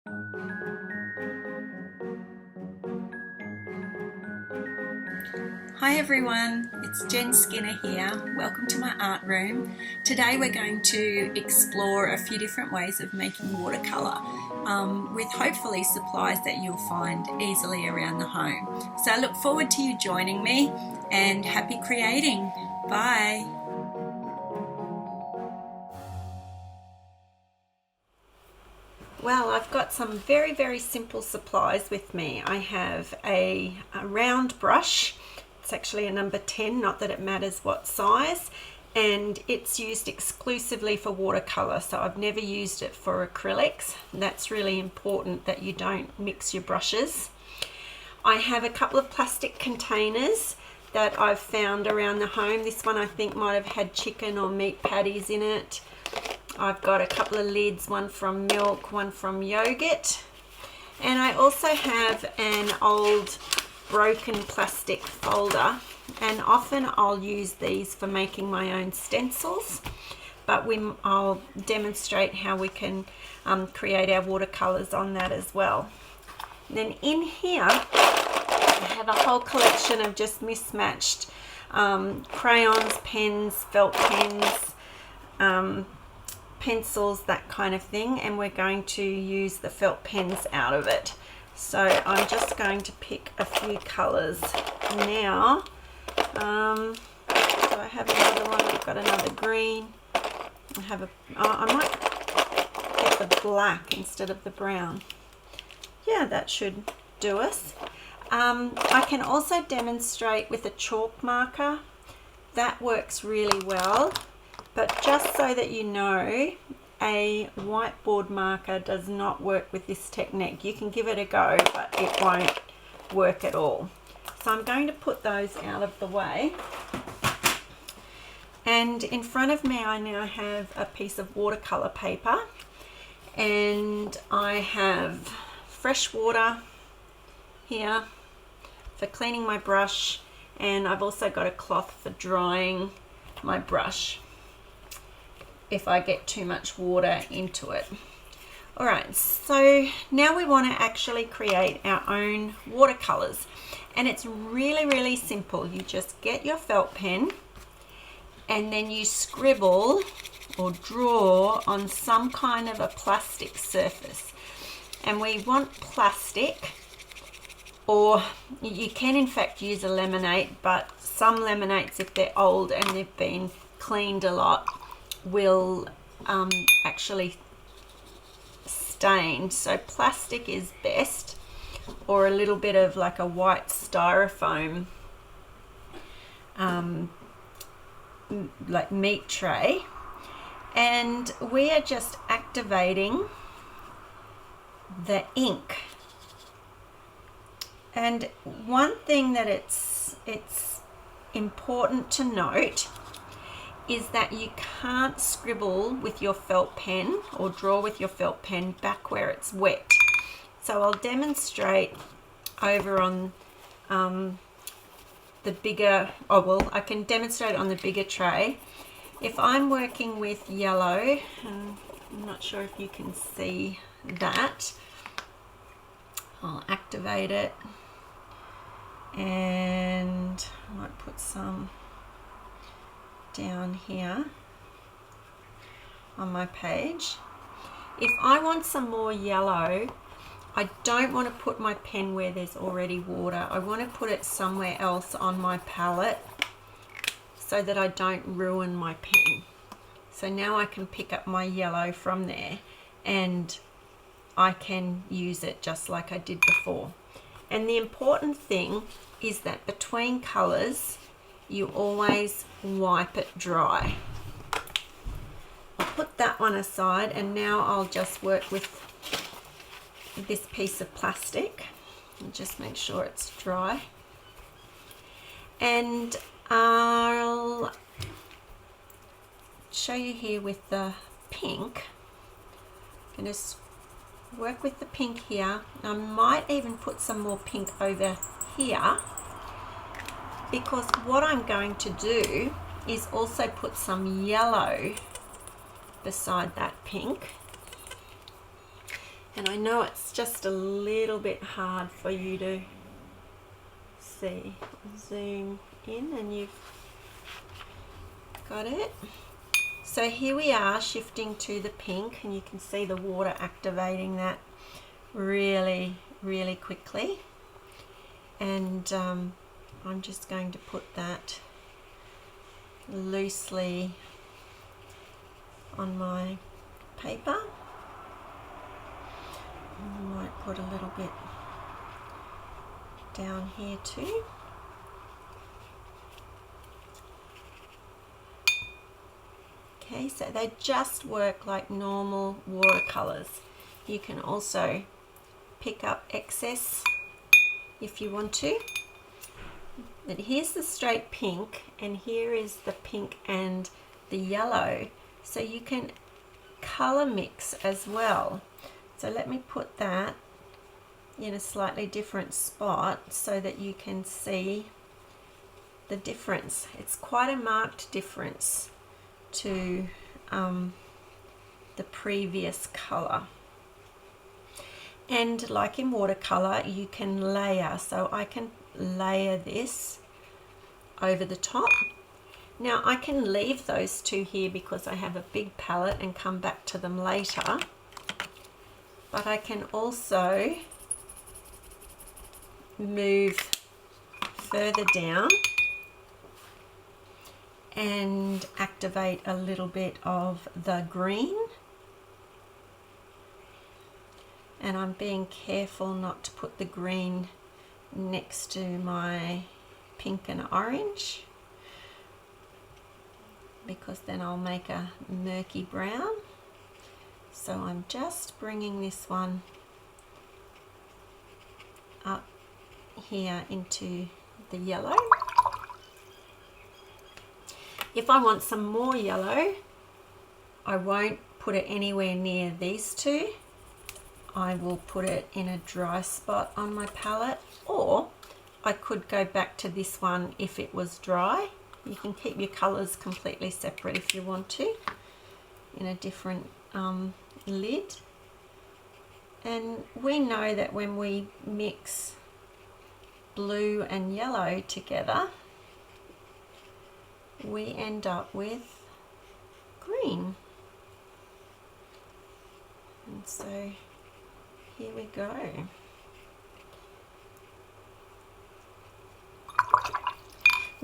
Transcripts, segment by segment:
Hi everyone, it's Jen Skinner here. Welcome to my art room. Today we're going to explore a few different ways of making watercolour with hopefully supplies that you'll find easily around the home. So I look forward to you joining me and happy creating. Bye. Well, I've got some very simple supplies with me. I have a round brush. It's actually a number 10, not that it matters what size, and it's used exclusively for watercolor, so I've never used it for acrylics. That's really important that you don't mix your brushes. I have a couple of plastic containers that I've found around the home. This one I think might have had chicken or meat patties in it. I've got a couple of lids, one from milk, one from yogurt, and I also have an old broken plastic folder, and often I'll use these for making my own stencils, but I'll demonstrate how we can create our watercolors on that as well. And then in here I have a whole collection of just mismatched crayons, pens, felt pens, pencils, that kind of thing, and we're going to use the felt pens out of it. So I'm just going to pick a few colors now. So I have another one. I've got another green. I might get the black instead of the brown. Yeah, that should do us. I can also demonstrate with a chalk marker. That works really well. But just so that you know, a whiteboard marker does not work with this technique. You can give it a go, but it won't work at all. So I'm going to put those out of the way. And in front of me I now have a piece of watercolor paper, and I have fresh water here for cleaning my brush, and I've also got a cloth for drying my brush if I get too much water into it. Alright, so now we want to actually create our own watercolors, and it's really simple. You just get your felt pen and then you scribble or draw on some kind of a plastic surface, and we want plastic, or you can in fact use a laminate, but some laminates, if they're old and they've been cleaned a lot, will actually stain. So plastic is best, or a little bit of like a white styrofoam like meat tray, and we are just activating the ink. And one thing that it's important to note is that you can't scribble with your felt pen or draw with your felt pen back where it's wet. So I'll demonstrate over on the bigger, I can demonstrate on the bigger tray. If I'm working with yellow, and I'm not sure if you can see that, I'll activate it, and I might put some down here on my page. If I want some more yellow, I don't want to put my pen where there's already water. I want to put it somewhere else on my palette so that I don't ruin my pen. So now I can pick up my yellow from there and I can use it just like I did before. And the important thing is that between colors you always wipe it dry. I'll put that one aside, and now I'll just work with this piece of plastic and just make sure it's dry. And I'll show you here with the pink. I'm going to work with the pink here. I might even put some more pink over here, because what I'm going to do is also put some yellow beside that pink. And I know it's just a little bit hard for you to see. Zoom in and you've got it. So here we are shifting to the pink, and you can see the water activating that really, really quickly. And I'm just going to put that loosely on my paper. I might put a little bit down here too. Okay, so they just work like normal watercolors. You can also pick up excess if you want to. But here's the straight pink, and here is the pink and the yellow. So you can color mix as well. So let me put that in a slightly different spot so that you can see the difference. It's quite a marked difference to the previous color. And like in watercolor, you can layer. So I can layer this over the top. Now I can leave those two here because I have a big palette and come back to them later. But I can also move further down and activate a little bit of the green. And I'm being careful not to put the green next to my pink and orange, because then I'll make a murky brown. So I'm just bringing this one up here into the yellow. If I want some more yellow, I won't put it anywhere near these two. I will put it in a dry spot on my palette, or I could go back to this one if it was dry. You can keep your colors completely separate if you want to, in a different lid. And we know that when we mix blue and yellow together, we end up with green. And so here we go.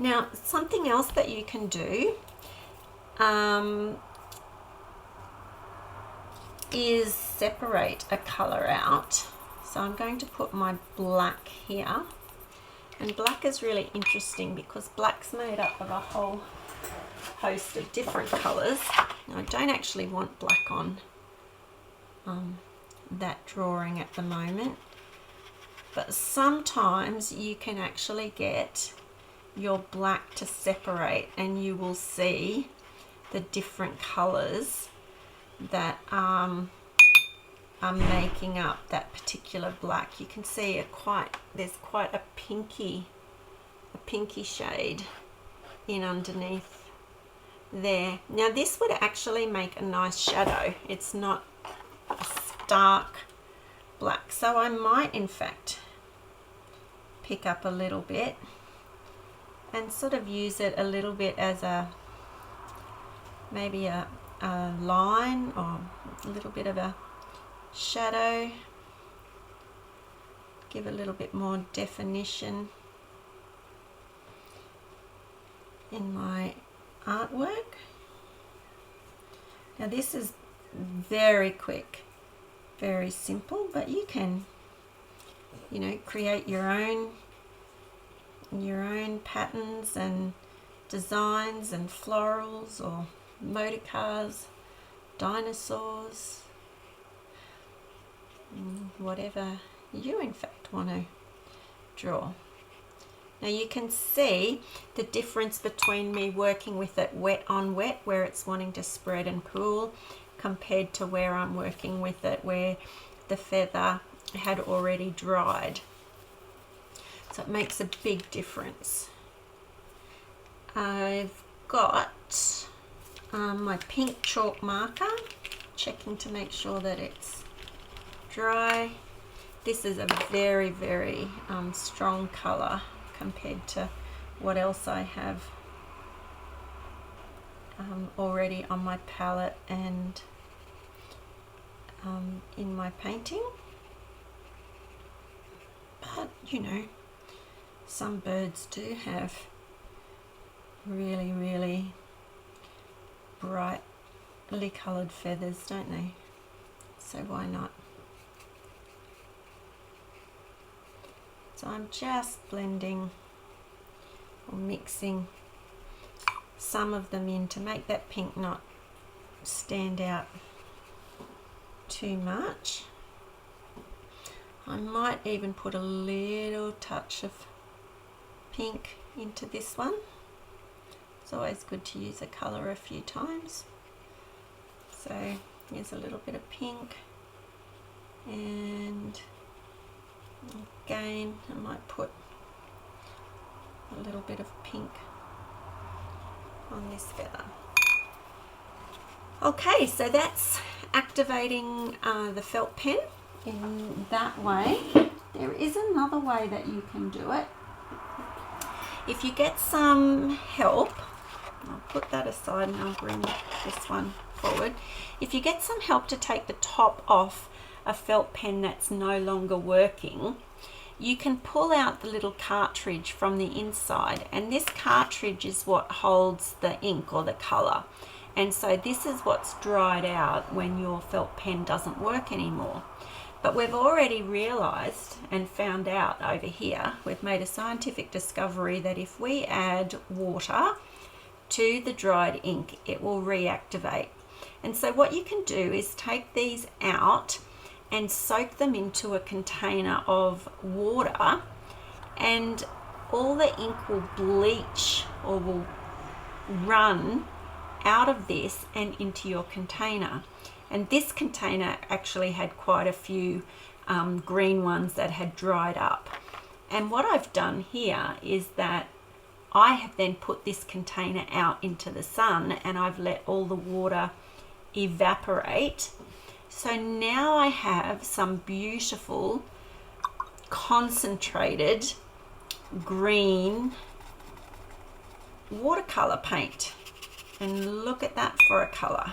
Now, something else that you can do is separate a color out. So I'm going to put my black here. And black is really interesting because black's made up of a whole host of different colors. Now, I don't actually want black on that drawing at the moment, but sometimes you can actually get your black to separate and you will see the different colors that are making up that particular black. You can see there's quite a pinky shade in underneath there. Now this would actually make a nice shadow. It's not a stark black, so I might in fact pick up a little bit and sort of use it a little bit as maybe a line or a little bit of a shadow, give a little bit more definition in my artwork. Now this is very quick, very simple, but you can, you know, create your own patterns and designs and florals or motor cars, dinosaurs, whatever you in fact want to draw. Now you can see the difference between me working with it wet on wet, where it's wanting to spread and pool, compared to where I'm working with it where the feather had already dried. So it makes a big difference. I've got my pink chalk marker, checking to make sure that it's dry. This is a very, very strong colour compared to what else I have already on my palette and in my painting. But you know, some birds do have really, really brightly coloured feathers, don't they? So why not? So I'm just blending or mixing some of them in to make that pink not stand out too much. I might even put a little touch of pink into this one. It's always good to use a colour a few times. So here's a little bit of pink, and again I might put a little bit of pink on this feather. Okay, so that's activating the felt pen in that way. There is another way that you can do it. If you get some help, I'll put that aside and I'll bring this one forward. If you get some help to take the top off a felt pen that's no longer working, you can pull out the little cartridge from the inside, and this cartridge is what holds the ink or the colour. And so this is what's dried out when your felt pen doesn't work anymore. But we've already realised and found out over here, we've made a scientific discovery that if we add water to the dried ink, it will reactivate. And so what you can do is take these out and soak them into a container of water, and all the ink will bleach or will run out of this and into your container. And this container actually had quite a few green ones that had dried up. And what I've done here is that I have then put this container out into the sun, and I've let all the water evaporate. So now I have some beautiful concentrated green watercolor paint, and look at that for a color.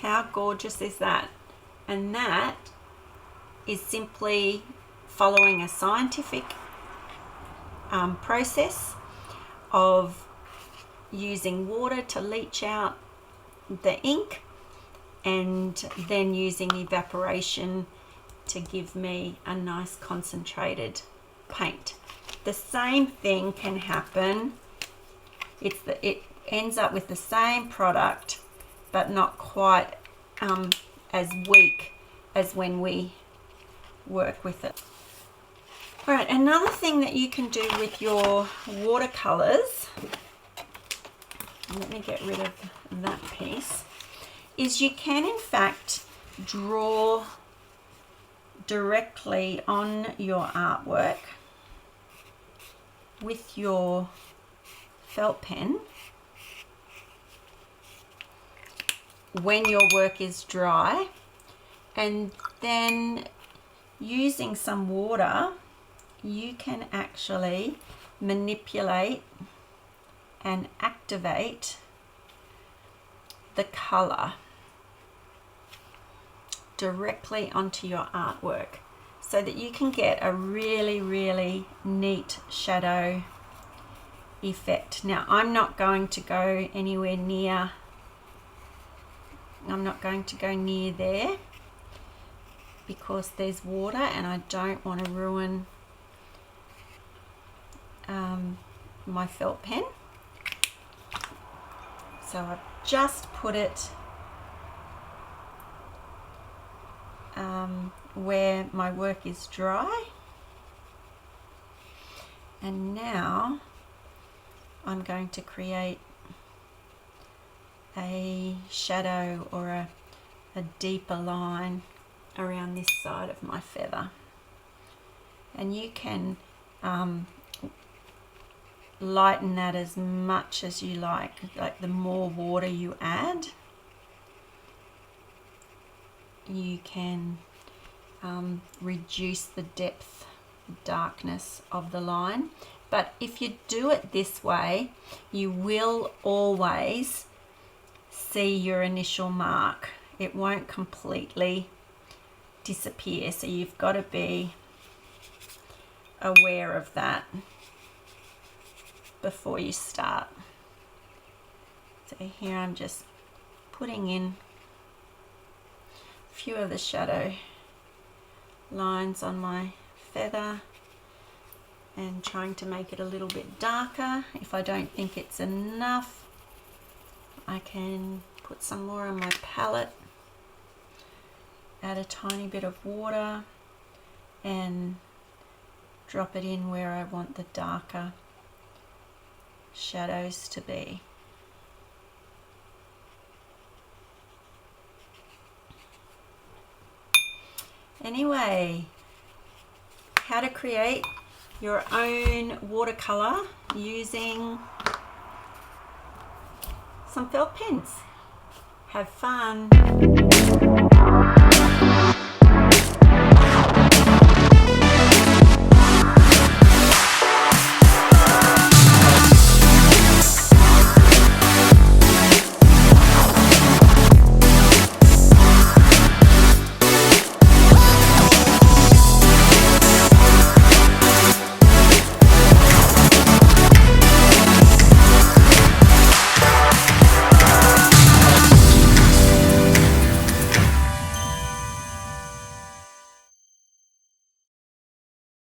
How gorgeous is that? And that is simply following a scientific process of using water to leach out the ink, and then using evaporation to give me a nice concentrated paint. The same thing can happen. It ends up with the same product, but not quite as weak as when we work with it. All right, another thing that you can do with your watercolors, let me get rid of that piece, is you can in fact draw directly on your artwork with your felt pen when your work is dry, and then using some water you can actually manipulate and activate the color directly onto your artwork, so that you can get a really, really neat shadow effect. Now I'm not going to go anywhere near, I'm not going to go near there because there's water and I don't want to ruin my felt pen. So I've just put it where my work is dry, and now I'm going to create a shadow or a deeper line around this side of my feather. And you can lighten that as much as you like the more water you add, you can reduce the depth, darkness of the line. But if you do it this way, you will always see your initial mark. It won't completely disappear, so you've got to be aware of that before you start. So here I'm just putting in a few of the shadow lines on my feather and trying to make it a little bit darker. If I don't think it's enough, I can put some more on my palette, add a tiny bit of water and drop it in where I want the darker shadows to be. Anyway, how to create your own watercolor using some felt pens. Have fun.